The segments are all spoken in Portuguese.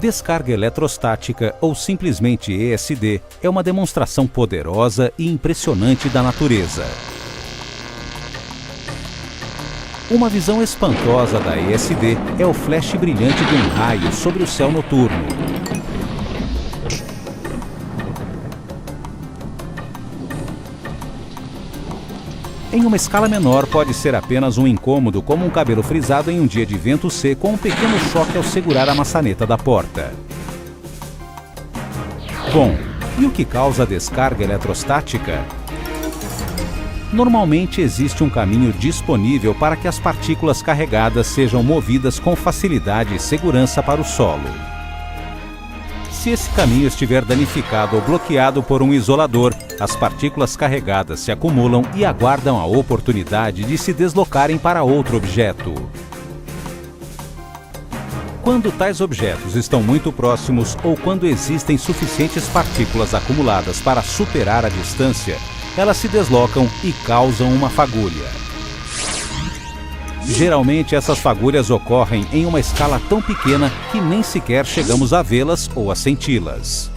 Descarga eletrostática, ou simplesmente ESD, é uma demonstração poderosa e impressionante da natureza. Uma visão espantosa da ESD é o flash brilhante de um raio sobre o céu noturno. Em uma escala menor, pode ser apenas um incômodo, como um cabelo frisado em um dia de vento seco ou um pequeno choque ao segurar a maçaneta da porta. Bom, e o que causa a descarga eletrostática? Normalmente existe um caminho disponível para que as partículas carregadas sejam movidas com facilidade e segurança para o solo. Se esse caminho estiver danificado ou bloqueado por um isolador, as partículas carregadas se acumulam e aguardam a oportunidade de se deslocarem para outro objeto. Quando tais objetos estão muito próximos ou quando existem suficientes partículas acumuladas para superar a distância, elas se deslocam e causam uma fagulha. Geralmente essas fagulhas ocorrem em uma escala tão pequena que nem sequer chegamos a vê-las ou a senti-las.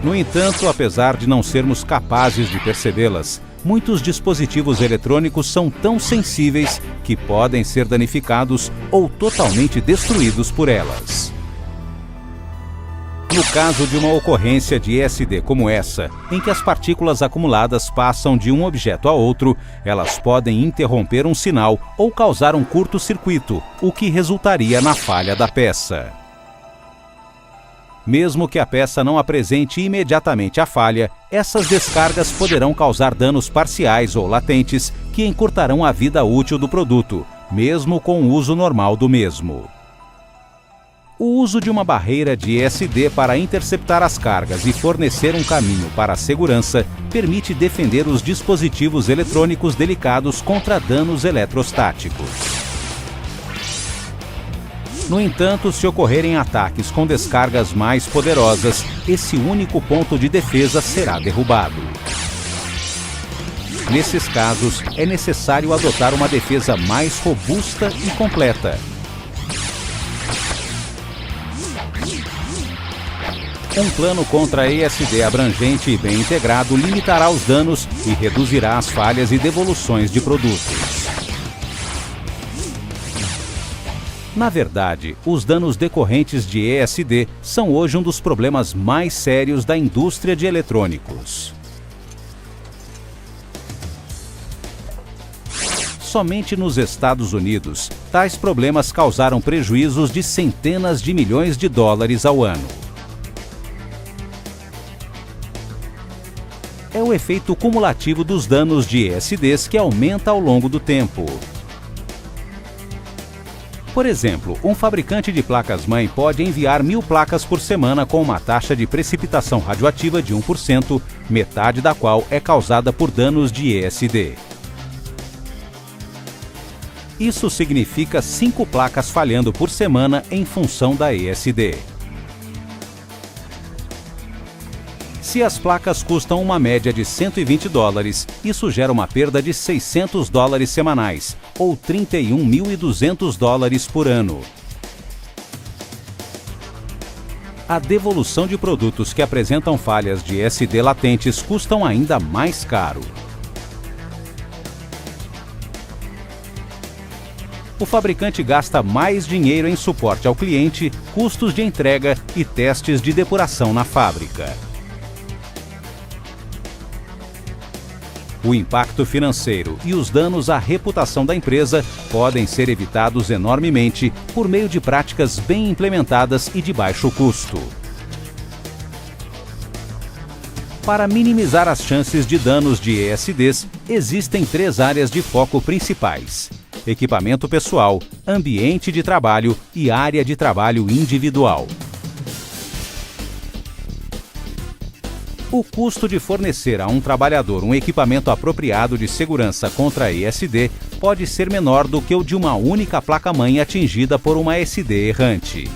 No entanto, apesar de não sermos capazes de percebê-las, muitos dispositivos eletrônicos são tão sensíveis que podem ser danificados ou totalmente destruídos por elas. No caso de uma ocorrência de ESD como essa, em que as partículas acumuladas passam de um objeto a outro, elas podem interromper um sinal ou causar um curto-circuito, o que resultaria na falha da peça. Mesmo que a peça não apresente imediatamente a falha, essas descargas poderão causar danos parciais ou latentes que encurtarão a vida útil do produto, mesmo com o uso normal do mesmo. O uso de uma barreira de ESD para interceptar as cargas e fornecer um caminho para a segurança permite defender os dispositivos eletrônicos delicados contra danos eletrostáticos. No entanto, se ocorrerem ataques com descargas mais poderosas, esse único ponto de defesa será derrubado. Nesses casos, é necessário adotar uma defesa mais robusta e completa. Um plano contra ESD abrangente e bem integrado limitará os danos e reduzirá as falhas e devoluções de produtos. Na verdade, os danos decorrentes de ESD são hoje um dos problemas mais sérios da indústria de eletrônicos. Somente nos Estados Unidos, tais problemas causaram prejuízos de centenas de milhões de dólares ao ano. É o efeito cumulativo dos danos de ESDs que aumenta ao longo do tempo. Por exemplo, um fabricante de placas-mãe pode enviar 1000 placas por semana com uma taxa de precipitação radioativa de 1%, metade da qual é causada por danos de ESD. Isso significa 5 placas falhando por semana em função da ESD. Se as placas custam uma média de 120 dólares, isso gera uma perda de 600 dólares semanais, ou 31.200 dólares por ano. A devolução de produtos que apresentam falhas de ESD latentes custam ainda mais caro. O fabricante gasta mais dinheiro em suporte ao cliente, custos de entrega e testes de depuração na fábrica. O impacto financeiro e os danos à reputação da empresa podem ser evitados enormemente por meio de práticas bem implementadas e de baixo custo. Para minimizar as chances de danos de ESDs, existem 3 áreas de foco principais: equipamento pessoal, ambiente de trabalho e área de trabalho individual. O custo de fornecer a um trabalhador um equipamento apropriado de segurança contra ESD pode ser menor do que o de uma única placa-mãe atingida por uma ESD errante.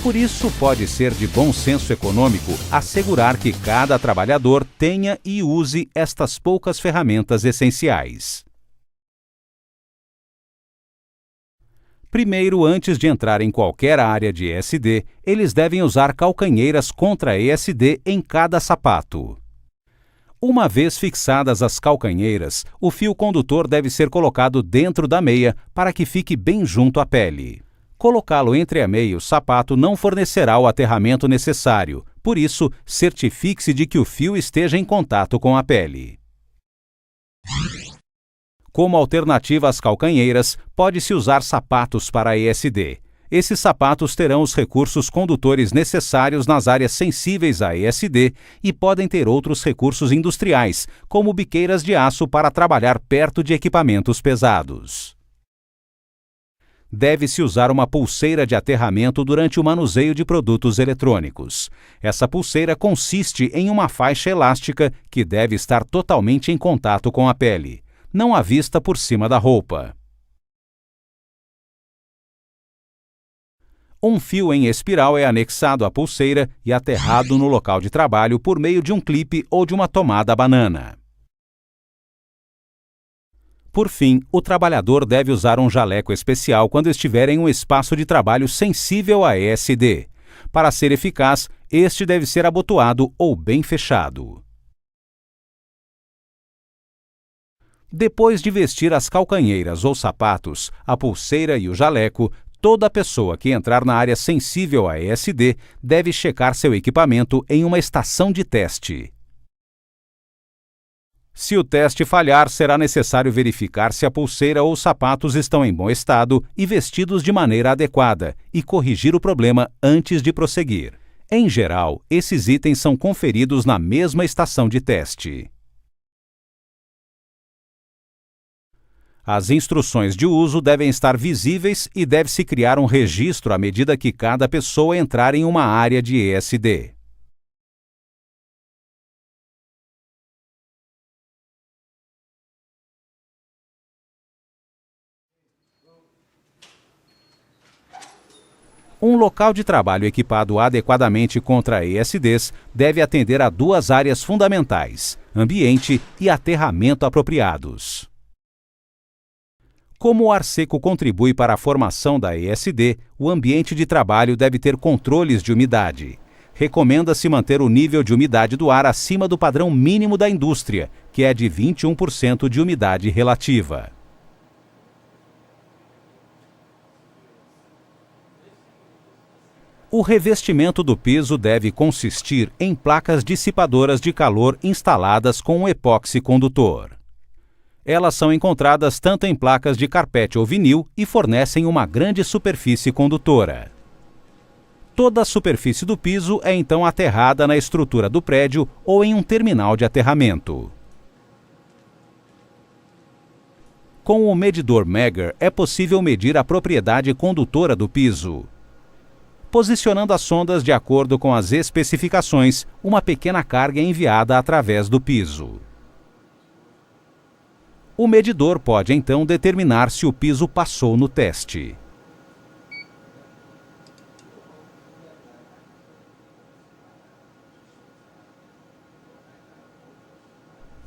Por isso, pode ser de bom senso econômico assegurar que cada trabalhador tenha e use estas poucas ferramentas essenciais. Primeiro, antes de entrar em qualquer área de ESD, eles devem usar calcanheiras contra ESD em cada sapato. Uma vez fixadas as calcanheiras, o fio condutor deve ser colocado dentro da meia para que fique bem junto à pele. Colocá-lo entre a meia e o sapato não fornecerá o aterramento necessário, por isso, certifique-se de que o fio esteja em contato com a pele. Como alternativa às calcanheiras, pode-se usar sapatos para ESD. Esses sapatos terão os recursos condutores necessários nas áreas sensíveis a ESD e podem ter outros recursos industriais, como biqueiras de aço para trabalhar perto de equipamentos pesados. Deve-se usar uma pulseira de aterramento durante o manuseio de produtos eletrônicos. Essa pulseira consiste em uma faixa elástica que deve estar totalmente em contato com a pele, não à vista por cima da roupa. Um fio em espiral é anexado à pulseira e aterrado no local de trabalho por meio de um clipe ou de uma tomada banana. Por fim, o trabalhador deve usar um jaleco especial quando estiver em um espaço de trabalho sensível a ESD. Para ser eficaz, este deve ser abotoado ou bem fechado. Depois de vestir as calcanheiras ou sapatos, a pulseira e o jaleco, toda pessoa que entrar na área sensível a ESD deve checar seu equipamento em uma estação de teste. Se o teste falhar, será necessário verificar se a pulseira ou os sapatos estão em bom estado e vestidos de maneira adequada e corrigir o problema antes de prosseguir. Em geral, esses itens são conferidos na mesma estação de teste. As instruções de uso devem estar visíveis e deve-se criar um registro à medida que cada pessoa entrar em uma área de ESD. Um local de trabalho equipado adequadamente contra ESDs deve atender a duas áreas fundamentais: ambiente e aterramento apropriados. Como o ar seco contribui para a formação da ESD, o ambiente de trabalho deve ter controles de umidade. Recomenda-se manter o nível de umidade do ar acima do padrão mínimo da indústria, que é de 21% de umidade relativa. O revestimento do piso deve consistir em placas dissipadoras de calor instaladas com um epóxi condutor. Elas são encontradas tanto em placas de carpete ou vinil e fornecem uma grande superfície condutora. Toda a superfície do piso é então aterrada na estrutura do prédio ou em um terminal de aterramento. Com o medidor Megger é possível medir a propriedade condutora do piso. Posicionando as sondas de acordo com as especificações, uma pequena carga é enviada através do piso. O medidor pode então determinar se o piso passou no teste.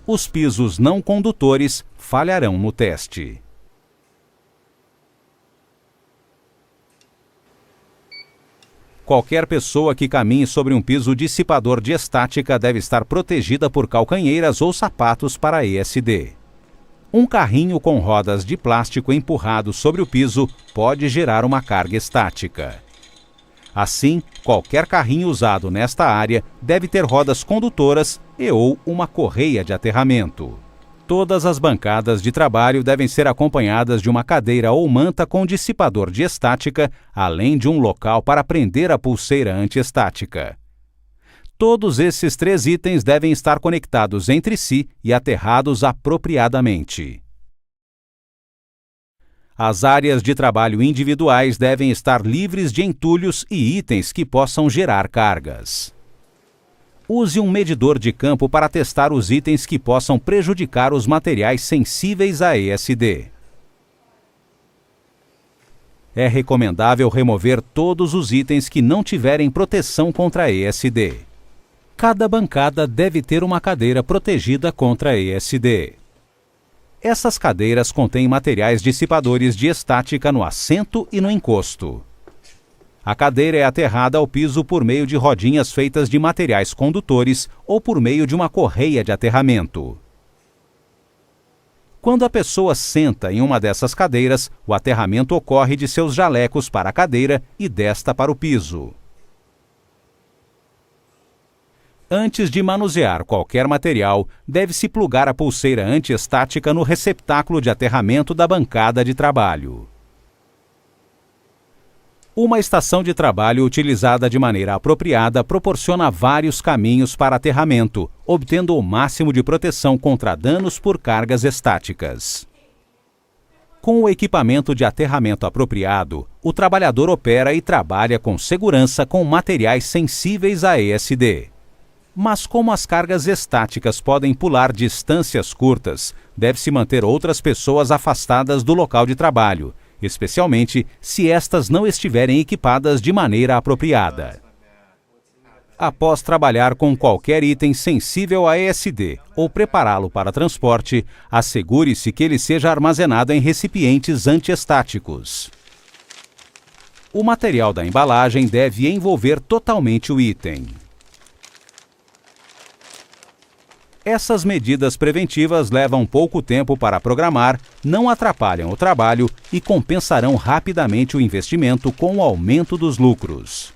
Os pisos não condutores falharão no teste. Qualquer pessoa que caminhe sobre um piso dissipador de estática deve estar protegida por calcanheiras ou sapatos para ESD. Um carrinho com rodas de plástico empurrado sobre o piso pode gerar uma carga estática. Assim, qualquer carrinho usado nesta área deve ter rodas condutoras ou uma correia de aterramento. Todas as bancadas de trabalho devem ser acompanhadas de uma cadeira ou manta com dissipador de estática, além de um local para prender a pulseira antiestática. Todos esses três itens devem estar conectados entre si e aterrados apropriadamente. As áreas de trabalho individuais devem estar livres de entulhos e itens que possam gerar cargas. Use um medidor de campo para testar os itens que possam prejudicar os materiais sensíveis a ESD. É recomendável remover todos os itens que não tiverem proteção contra ESD. Cada bancada deve ter uma cadeira protegida contra ESD. Essas cadeiras contêm materiais dissipadores de estática no assento e no encosto. A cadeira é aterrada ao piso por meio de rodinhas feitas de materiais condutores ou por meio de uma correia de aterramento. Quando a pessoa senta em uma dessas cadeiras, o aterramento ocorre de seus jalecos para a cadeira e desta para o piso. Antes de manusear qualquer material, deve-se plugar a pulseira antiestática no receptáculo de aterramento da bancada de trabalho. Uma estação de trabalho utilizada de maneira apropriada proporciona vários caminhos para aterramento, obtendo o máximo de proteção contra danos por cargas estáticas. Com o equipamento de aterramento apropriado, o trabalhador opera e trabalha com segurança com materiais sensíveis a ESD. Mas como as cargas estáticas podem pular distâncias curtas, deve-se manter outras pessoas afastadas do local de trabalho, especialmente se estas não estiverem equipadas de maneira apropriada. Após trabalhar com qualquer item sensível a ESD ou prepará-lo para transporte, assegure-se que ele seja armazenado em recipientes antiestáticos. O material da embalagem deve envolver totalmente o item. Essas medidas preventivas levam pouco tempo para programar, não atrapalham o trabalho e compensarão rapidamente o investimento com o aumento dos lucros.